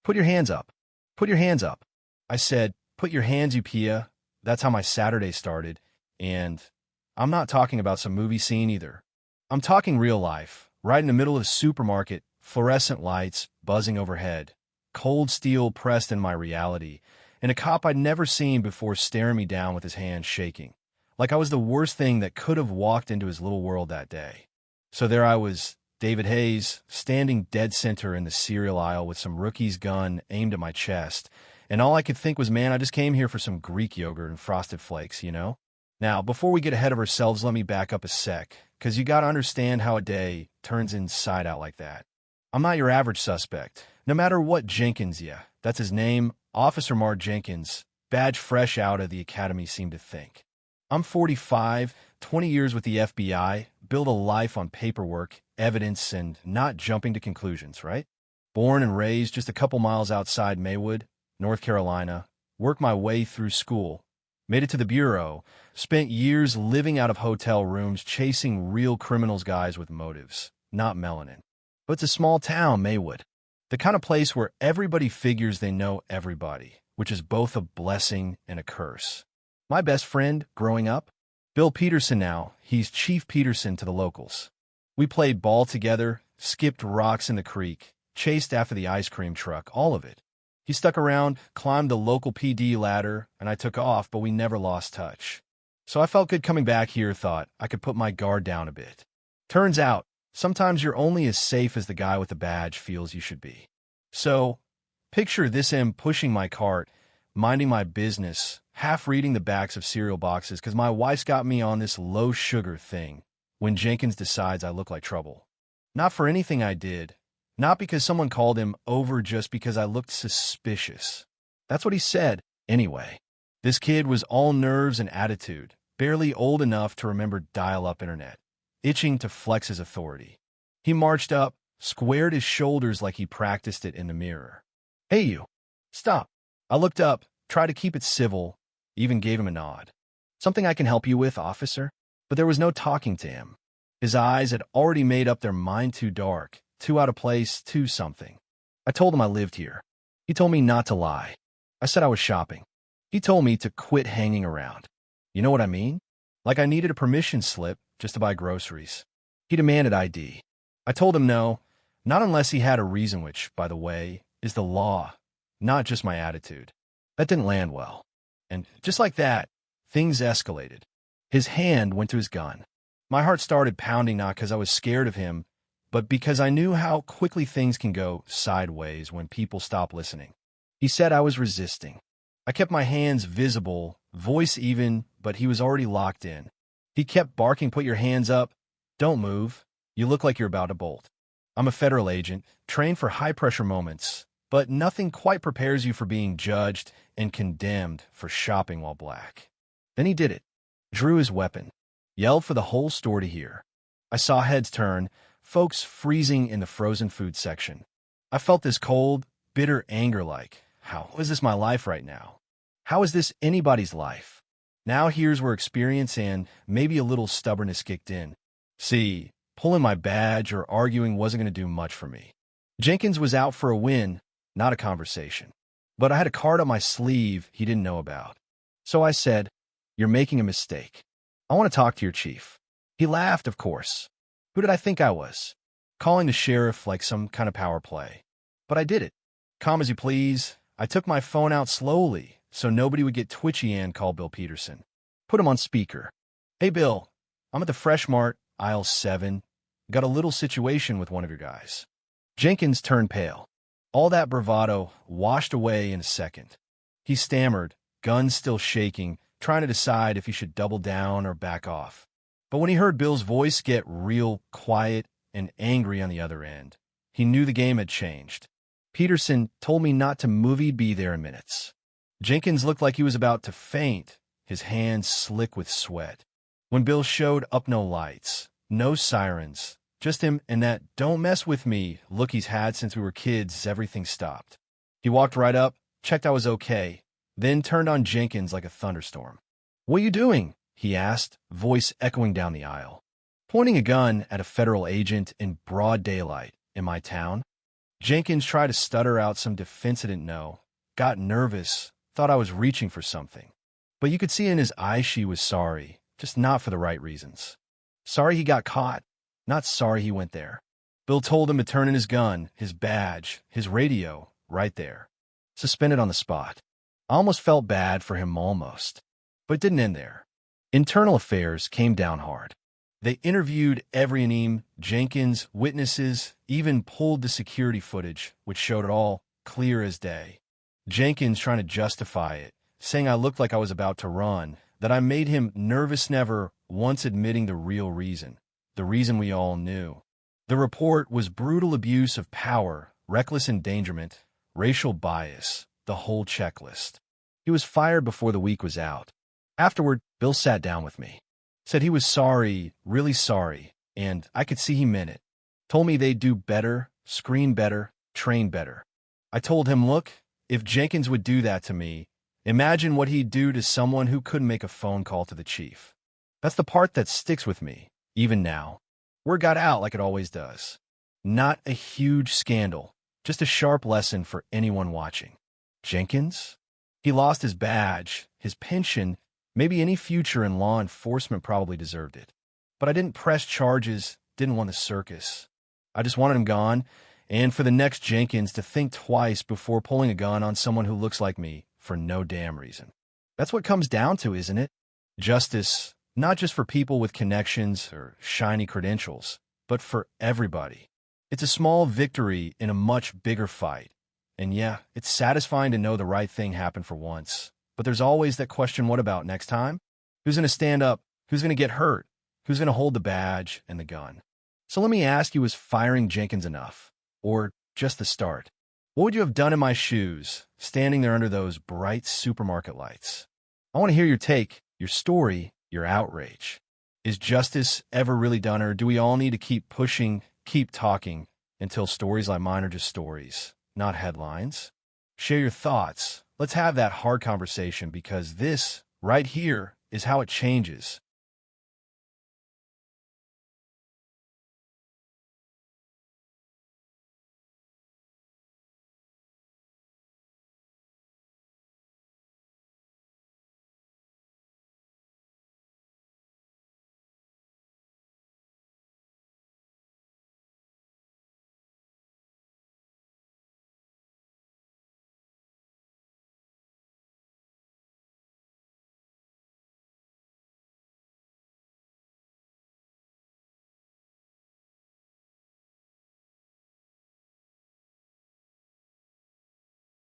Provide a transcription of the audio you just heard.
Put your hands up. Put your hands up. I said, put your hands, you Pia. That's how my Saturday started. And I'm not talking about some movie scene either. I'm talking real life, right in the middle of a supermarket, fluorescent lights buzzing overhead, cold steel pressed in my reality, and a cop I'd never seen before staring me down with his hands shaking, like I was the worst thing that could have walked into his little world that day. So there I was, David Hayes, standing dead center in the cereal aisle with some rookie's gun aimed at my chest, and all I could think was, man, I just came here for some Greek yogurt and Frosted Flakes, you know? Now, before we get ahead of ourselves, let me back up a sec, because you gotta understand how a day turns inside out like that. I'm not your average suspect. No matter what Jenkins, yeah, that's his name, Officer Mark Jenkins, badge fresh out of the academy, seemed to think. I'm 45, 20 years with the FBI, build a life on paperwork, evidence, and not jumping to conclusions, right? Born and raised just a couple miles outside Maywood, North Carolina, worked my way through school, made it to the bureau, spent years living out of hotel rooms chasing real criminals, guys with motives, not melanin. But it's a small town, Maywood. The kind of place where everybody figures they know everybody, which is both a blessing and a curse. My best friend, growing up, Bill Peterson now, he's Chief Peterson to the locals. We played ball together, skipped rocks in the creek, chased after the ice cream truck, all of it. He stuck around, climbed the local PD ladder, and I took off, but we never lost touch. So I felt good coming back here, thought I could put my guard down a bit. Turns out, sometimes you're only as safe as the guy with the badge feels you should be. So, picture this him pushing my cart, minding my business, half reading the backs of cereal boxes because my wife's got me on this low-sugar thing, when Jenkins decides I look like trouble. Not for anything I did, not because someone called him over, just because I looked suspicious. That's what he said, anyway. This kid was all nerves and attitude, barely old enough to remember dial-up internet, itching to flex his authority. He marched up, squared his shoulders like he practiced it in the mirror. Hey, you. Stop. I looked up, tried to keep it civil, even gave him a nod. Something I can help you with, officer? But there was no talking to him. His eyes had already made up their mind, too dark, too out of place, too something. I told him I lived here. He told me not to lie. I said I was shopping. He told me to quit hanging around. You know what I mean? Like I needed a permission slip just to buy groceries. He demanded ID. I told him no, not unless he had a reason, which, by the way, is the law, not just my attitude. That didn't land well. And just like that, things escalated. His hand went to his gun. My heart started pounding, not because I was scared of him, but because I knew how quickly things can go sideways when people stop listening. He said I was resisting. I kept my hands visible, voice even, but he was already locked in. He kept barking, put your hands up. Don't move. You look like you're about to bolt. I'm a federal agent, trained for high-pressure moments, but nothing quite prepares you for being judged and condemned for shopping while black. Then he did it. Drew his weapon. Yelled for the whole store to hear. I saw heads turn, folks freezing in the frozen food section. I felt this cold, bitter anger like, how is this my life right now? How is this anybody's life? Now here's where experience and maybe a little stubbornness kicked in. See, pulling my badge or arguing wasn't going to do much for me. Jenkins was out for a win, not a conversation. But I had a card up my sleeve he didn't know about. So I said, "You're making a mistake. I want to talk to your chief." He laughed, of course. Who did I think I was? Calling the sheriff like some kind of power play. But I did it. Calm as you please. I took my phone out slowly so nobody would get twitchy and call Bill Peterson. Put him on speaker. "Hey, Bill, I'm at the Fresh Mart, aisle 7. Got a little situation with one of your guys." Jenkins turned pale. All that bravado washed away in a second. He stammered, gun still shaking, trying to decide if he should double down or back off. But when he heard Bill's voice get real quiet and angry on the other end, he knew the game had changed. "Peterson told me not to move, he'd be there in minutes." Jenkins looked like he was about to faint, his hands slick with sweat. When Bill showed up, no lights, no sirens, just him and that "don't mess with me" look he's had since we were kids, everything stopped. He walked right up, checked I was okay, then turned on Jenkins like a thunderstorm. "What are you doing?" he asked, voice echoing down the aisle. Pointing a gun at a federal agent in broad daylight in my town? Jenkins tried to stutter out some defense I didn't know, got nervous, thought I was reaching for something. But you could see in his eyes she was sorry, just not for the right reasons. Sorry he got caught, not sorry he went there. Bill told him to turn in his gun, his badge, his radio, right there. Suspended on the spot. I almost felt bad for him almost. But it didn't end there. Internal affairs came down hard. They interviewed every name, Jenkins, witnesses, even pulled the security footage, which showed it all, clear as day. Jenkins trying to justify it, saying I looked like I was about to run, that I made him nervous, never once admitting the real reason, the reason we all knew. The report was brutal abuse of power, reckless endangerment, racial bias, the whole checklist. He was fired before the week was out. Afterward, Bill sat down with me. Said he was sorry, really sorry, and I could see he meant it. Told me they'd do better, screen better, train better. I told him, look, if Jenkins would do that to me, imagine what he'd do to someone who couldn't make a phone call to the chief. That's the part that sticks with me, even now. Word got out like it always does. Not a huge scandal, just a sharp lesson for anyone watching. Jenkins? He lost his badge, his pension, maybe any future in law enforcement probably deserved it. But I didn't press charges, didn't want the circus. I just wanted him gone, and for the next Jenkins to think twice before pulling a gun on someone who looks like me for no damn reason. That's what comes down to, isn't it? Justice, not just for people with connections or shiny credentials, but for everybody. It's a small victory in a much bigger fight. And yeah, it's satisfying to know the right thing happened for once. But there's always that question, what about next time? Who's going to stand up? Who's going to get hurt? Who's going to hold the badge and the gun? So let me ask you, was firing Jenkins enough? Or just the start? What would you have done in my shoes, standing there under those bright supermarket lights? I want to hear your take, your story, your outrage. Is justice ever really done, or do we all need to keep pushing, keep talking, until stories like mine are just stories, not headlines? Share your thoughts. Let's have that hard conversation, because this, right here, is how it changes.